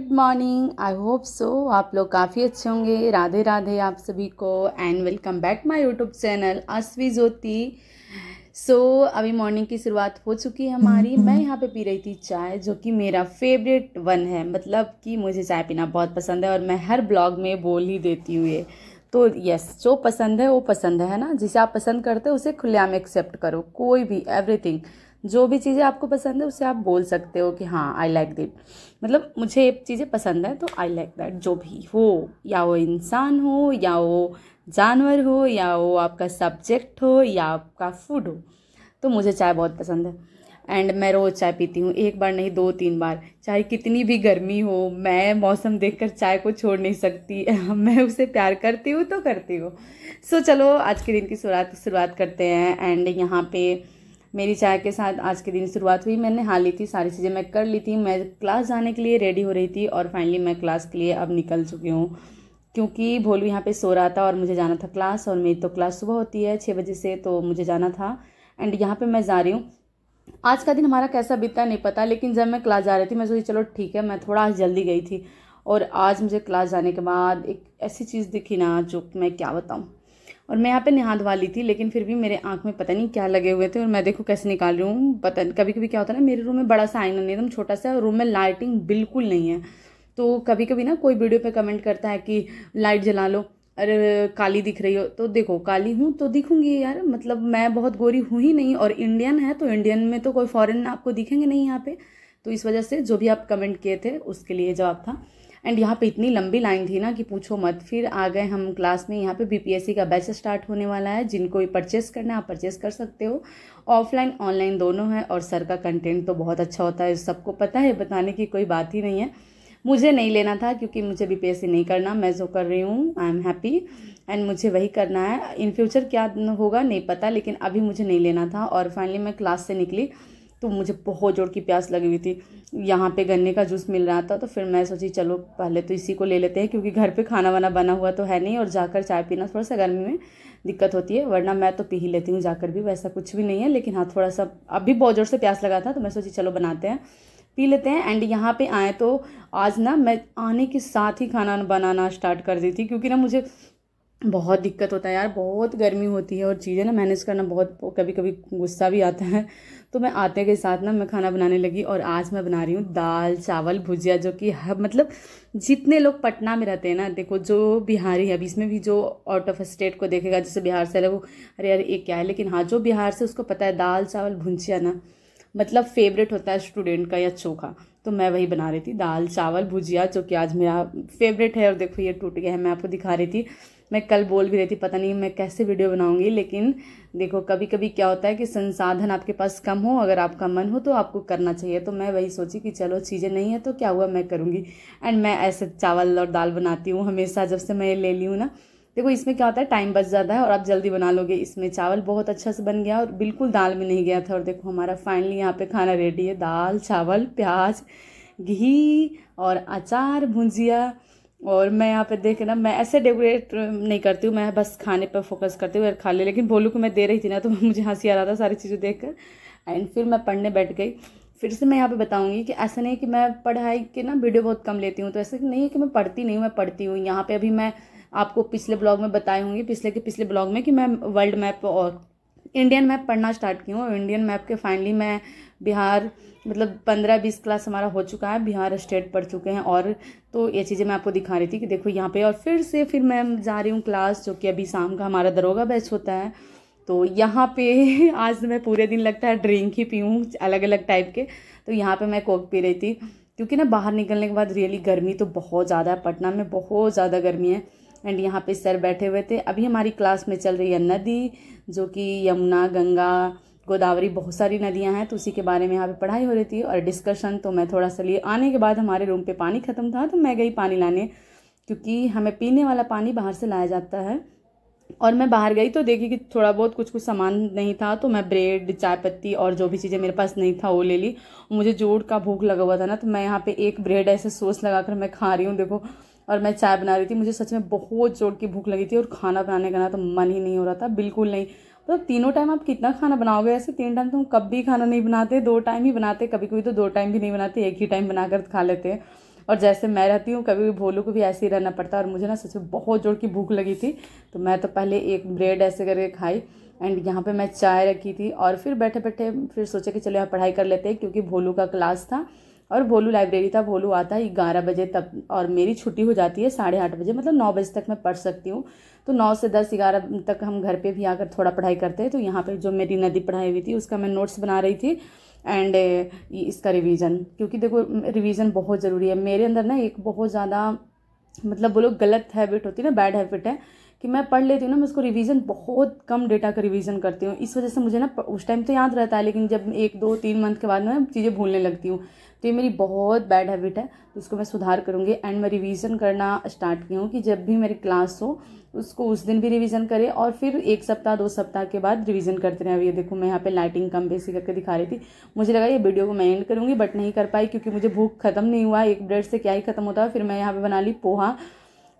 Good morning. I hope so आप लोग काफ़ी अच्छे होंगे। राधे राधे आप सभी को and welcome back my YouTube channel Asvi Jyoti. अभी मॉर्निंग की शुरुआत हो चुकी है हमारी। मैं यहाँ पे पी रही थी चाय, जो कि मेरा फेवरेट वन है। मतलब कि मुझे चाय पीना बहुत पसंद है और मैं हर ब्लॉग में बोल ही देती हूँ ये। तो यस, जो पसंद है वो पसंद है ना। जिसे आप पसंद करते हो उसे खुलेआम एक्सेप्ट करो। कोई भी एवरीथिंग, जो भी चीज़ें आपको पसंद है उसे आप बोल सकते हो कि हाँ आई लाइक दिट। मतलब मुझे ये चीज़ें पसंद है तो आई लाइक दैट। जो भी हो, या वो इंसान हो या वो जानवर हो या वो आपका सब्जेक्ट हो या आपका फूड हो, तो मुझे चाय बहुत पसंद है। एंड मैं रोज़ चाय पीती हूँ, एक बार नहीं 2-3 बार। चाहे कितनी भी गर्मी हो, मैं मौसम देखकर चाय को छोड़ नहीं सकती। मैं उसे प्यार करती हूँ तो करती हूँ। चलो आज के दिन की शुरुआत करते हैं। एंड यहाँ पे मेरी चाय के साथ आज के दिन की शुरुआत हुई। मैंने नहा ली थी, सारी चीज़ें मैं कर ली थी। मैं क्लास जाने के लिए रेडी हो रही थी और फाइनली मैं क्लास के लिए अब निकल चुकी हूँ, क्योंकि भोलू यहाँ पे सो रहा था और मुझे जाना था क्लास। और मेरी तो क्लास सुबह होती है 6 बजे से, तो मुझे जाना था। एंड यहाँ पे मैं जा रही हूँ। आज का दिन हमारा कैसा बीता नहीं पता, लेकिन जब मैं क्लास जा रही थी मैं सोची चलो ठीक है। मैं थोड़ा आज जल्दी गई थी और आज मुझे क्लास जाने के बाद एक ऐसी चीज़ दिखी ना, जो मैं क्या बताऊँ। और मैं यहाँ पे नहा धवा ली थी, लेकिन फिर भी मेरे आँख में पता नहीं क्या लगे हुए थे और मैं देखो कैसे निकाल रही हूँ। पता नहीं, कभी कभी क्या होता है ना, मेरे रूम में बड़ा सा आईना नहीं, एकदम छोटा सा रूम में, लाइटिंग बिल्कुल नहीं है। तो कभी कभी ना कोई वीडियो पे कमेंट करता है कि लाइट जला लो, अरे काली दिख रही हो। तो देखो, काली हूँ तो दिखूंगी यार, मतलब मैं बहुत गोरी हूँ ही नहीं। और इंडियन है तो इंडियन में तो कोई फॉरेन आपको दिखेंगे नहीं यहाँ पे। तो इस वजह से जो भी आप कमेंट किए थे उसके लिए जवाब था। एंड यहाँ पे इतनी लंबी लाइन थी ना कि पूछो मत। फिर आ गए हम क्लास में। यहाँ पे बीपीएससी का बैच स्टार्ट होने वाला है। जिनको भी परचेस करना है आप परचेस कर सकते हो, ऑफलाइन ऑनलाइन दोनों है। और सर का कंटेंट तो बहुत अच्छा होता है, सबको पता है, बताने की कोई बात ही नहीं है। मुझे नहीं लेना था क्योंकि मुझे बीपीएससी नहीं करना। मैं जो कर रही हूँ आई एम हैप्पी एंड मुझे वही करना है। इन फ्यूचर क्या होगा नहीं पता, लेकिन अभी मुझे नहीं लेना था। और फाइनली मैं क्लास से निकली तो मुझे बहुत जोर की प्यास लगी हुई थी। यहाँ पे गन्ने का जूस मिल रहा था, तो फिर मैं सोची चलो पहले तो इसी को ले लेते हैं, क्योंकि घर पे खाना वाना बना हुआ तो है नहीं। और जाकर चाय पीना थोड़ा सा गर्मी में दिक्कत होती है, वरना मैं तो पी ही लेती हूँ जाकर भी, वैसा कुछ भी नहीं है। लेकिन हाँ, थोड़ा सा अभी बहुत जोर से प्यास लगा था तो मैं सोची चलो बनाते हैं, पी लेते हैं। एंड यहाँ पे आए तो आज ना मैं आने के साथ ही खाना बनाना स्टार्ट कर दी थी, क्योंकि ना मुझे बहुत दिक्कत होता है यार, बहुत गर्मी होती है और चीज़ें ना मैनेज करना बहुत, कभी कभी गुस्सा भी आता है। तो मैं आते के साथ ना मैं खाना बनाने लगी। और आज मैं बना रही हूँ दाल चावल भुजिया, जो कि मतलब जितने लोग पटना में रहते हैं ना, देखो जो बिहारी है, अभी इसमें भी जो आउट ऑफ स्टेट को देखेगा, जैसे बिहार से है वो अरे यार ये क्या है, लेकिन हाँ जो बिहार से उसको पता है दाल चावल भुजिया ना मतलब फेवरेट होता है स्टूडेंट का, या चोखा। तो मैं वही बना रही थी, दाल चावल भुजिया, जो कि आज मेरा फेवरेट है। और देखो ये टूट गया है, मैं आपको दिखा रही थी। मैं कल बोल भी रही थी पता नहीं मैं कैसे वीडियो बनाऊंगी, लेकिन देखो कभी कभी क्या होता है कि संसाधन आपके पास कम हो, अगर आपका मन हो तो आपको करना चाहिए। तो मैं वही सोची कि चलो चीज़ें नहीं है तो क्या हुआ, मैं करूँगी। एंड मैं ऐसे चावल और दाल बनाती हूँ हमेशा, जब से मैं ले ली हूँ ना। देखो इसमें क्या होता है, टाइम बच जाता है और आप जल्दी बना लोगे। इसमें चावल बहुत अच्छा से बन गया और बिल्कुल दाल में नहीं गया था। और देखो हमारा फाइनली यहाँ पे खाना रेडी है, दाल चावल प्याज घी और अचार भुजिया। और मैं यहाँ पे देख ना, मैं ऐसे डेकोरेट नहीं करती हूँ, मैं बस खाने पर फोकस करती हूँ यार, खा ले। लेकिन भोलू को मैं दे रही थी ना तो मुझे हंसी आ रहा था सारी चीज़ें देखकर। एंड फिर मैं पढ़ने बैठ गई। फिर से मैं यहाँ पे बताऊंगी कि ऐसा नहीं कि मैं पढ़ाई के ना वीडियो बहुत कम लेती हूँ, तो ऐसा नहीं है कि मैं पढ़ती नहीं हूँ, मैं पढ़ती हूँ। यहाँ पे अभी मैं आपको पिछले ब्लॉग में बताई होंगी, पिछले ब्लॉग में, कि मैं वर्ल्ड मैप और इंडियन मैप पढ़ना स्टार्ट की हूँ। और इंडियन मैप के फाइनली मैं बिहार, मतलब 15-20 क्लास हमारा हो चुका है, बिहार स्टेट पढ़ चुके हैं। और तो ये चीज़ें मैं आपको दिखा रही थी कि देखो यहाँ पे। और फिर मैं जा रही हूँ क्लास, जो कि अभी शाम का हमारा दरोगा बैच होता है। तो यहाँ पे आज मैं पूरे दिन लगता है ड्रिंक ही पीऊँ अलग अलग टाइप के। तो यहाँ पे मैं कोक पी रही थी, क्योंकि ना बाहर निकलने के बाद रियली गर्मी तो बहुत ज़्यादा है, पटना में बहुत ज़्यादा गर्मी है। एंड यहाँ पे सर बैठे हुए थे। अभी हमारी क्लास में चल रही है नदी, जो कि यमुना गंगा गोदावरी, बहुत सारी नदियाँ हैं, तो उसी के बारे में यहाँ पे पढ़ाई हो रही थी और डिस्कशन। तो मैं थोड़ा सा लिए, आने के बाद हमारे रूम पे पानी ख़त्म था तो मैं गई पानी लाने, क्योंकि हमें पीने वाला पानी बाहर से लाया जाता है। और मैं बाहर गई तो देखी कि थोड़ा बहुत कुछ सामान नहीं था, तो मैं ब्रेड चाय पत्ती और जो भी चीज़ें मेरे पास नहीं था वो ले ली। मुझे जोर का भूख लगा हुआ था ना, तो मैं यहाँ पे एक ब्रेड ऐसे सॉस लगाकर मैं खा रही हूँ देखो। और मैं चाय बना रही थी, मुझे सच में बहुत जोर की भूख लगी थी। और खाना बनाने का ना तो मन ही नहीं हो रहा था, बिल्कुल नहीं। मतलब तीनों टाइम आप कितना खाना बनाओगे, ऐसे 3 टाइम तो हम कभी खाना नहीं बनाते, 2 टाइम ही बनाते, कभी कभी तो 2 टाइम भी नहीं बनाते, एक ही टाइम बनाकर खा लेते हैं। और जैसे मैं रहती हूँ कभी भी भोलू को भी ऐसे ही रहना पड़ता है। और मुझे ना सच में बहुत जोर की भूख लगी थी, तो मैं तो पहले एक ब्रेड ऐसे करके खाई एंड यहाँ पे मैं चाय रखी थी और फिर बैठे बैठे फिर सोचा कि चलो यहाँ पढ़ाई कर लेते हैं, क्योंकि भोलू का क्लास था और भोलू लाइब्रेरी था। भोलू आता है 11 बजे तब और मेरी छुट्टी हो जाती है 8:30 बजे, मतलब 9 बजे तक मैं पढ़ सकती हूँ। तो 9 से 10 11 तक हम घर पे भी आकर थोड़ा पढ़ाई करते हैं। तो यहाँ पे जो मेरी नदी पढ़ाई हुई थी उसका मैं नोट्स बना रही थी एंड इसका रिवीजन, क्योंकि देखो रिवीजन बहुत ज़रूरी है। मेरे अंदर ना एक बहुत ज़्यादा मतलब बोलो गलत हैबिट होती है ना, बैड हैबिट है कि मैं पढ़ लेती हूँ ना, मैं उसको रिवीजन बहुत कम डेटा का रिवीजन करती हूँ। इस वजह से मुझे ना उस टाइम तो याद रहता है, लेकिन जब 1 2 3 मंथ के बाद मैं चीज़ें भूलने लगती हूँ। तो ये मेरी बहुत बैड हैबिट है, तो इसको मैं सुधार करूँगी। एंड मैं रिवीजन करना स्टार्ट की हूँ कि जब भी मेरी क्लास हो उसको उस दिन भी रिवीजन करें और फिर 1 सप्ताह 2 सप्ताह के बाद रिवीजन करते रहे। अब ये देखो मैं यहाँ पे लाइटिंग कम बेसी करके दिखा रही थी। मुझे लगा ये वीडियो को मैं एंड करूँगी बट नहीं कर पाई, क्योंकि मुझे भूख खत्म नहीं हुआ। एक ब्रेड से क्या ही खत्म होता है। फिर मैं यहाँ पे बना ली पोहा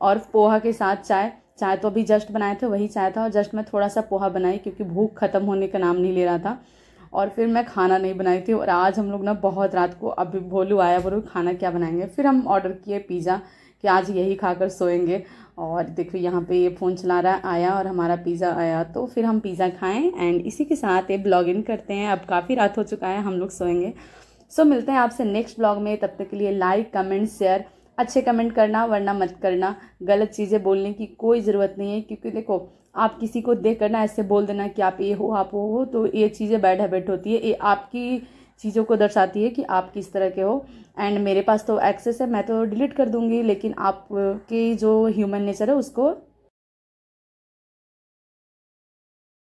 और पोहा के साथ चाय। चाय तो अभी जस्ट बनाए थे, वही चाय था और जस्ट मैं थोड़ा सा पोहा बनाई, क्योंकि भूख खत्म होने का नाम नहीं ले रहा था। और फिर मैं खाना नहीं बनाई थी। और आज हम लोग ना बहुत रात को, अभी भोलू आया, बोलो खाना क्या बनाएंगे, फिर हम ऑर्डर किए पिज़्ज़ा कि आज यही खाकर सोएंगे। और देखो यहाँ पे ये फ़ोन चला रहा आया और हमारा पिज़्ज़ा आया, तो फिर हम पिज़्ज़ा खाएं एंड इसी के साथ ये ब्लॉग इन करते हैं। अब काफ़ी रात हो चुका है, हम लोग सोएंगे। सो मिलते हैं आपसे नेक्स्ट ब्लॉग में। तब तक के लिए लाइक कमेंट शेयर, अच्छे कमेंट करना वरना मत करना। गलत चीज़ें बोलने की कोई ज़रूरत नहीं है, क्योंकि देखो आप किसी को देख कर ना ऐसे बोल देना कि आप ये हो आप वो हो, तो ये चीज़ें बैड हैबिट होती है। ये आपकी चीज़ों को दर्शाती है कि आप किस तरह के हो। एंड मेरे पास तो एक्सेस है, मैं तो डिलीट कर दूंगी, लेकिन आपकी जो ह्यूमन नेचर है उसको